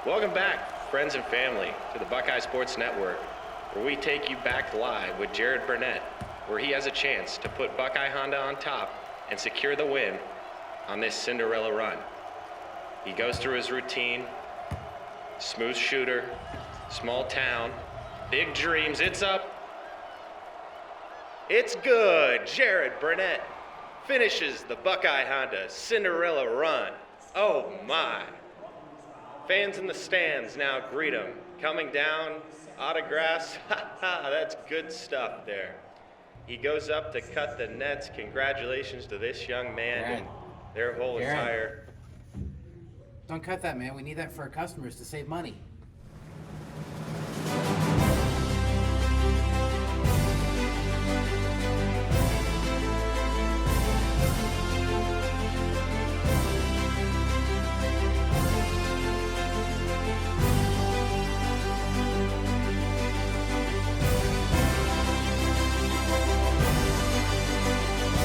Welcome back, friends and family, to the Buckeye Sports Network, where we take you back live with Jarrod Brunet, where he has a chance to put Buckeye Honda on top and secure the win on this Cinderella run. He goes through his routine, smooth shooter, small town, big dreams, it's up. It's good. Jarrod Brunet finishes the Buckeye Honda Cinderella run. Oh my. Fans in the stands now greet him. Coming down, autographs, that's good stuff there. He goes up to cut the nets. Congratulations to this young man and their whole entire... Don't cut that, man. We need that for our customers to save money.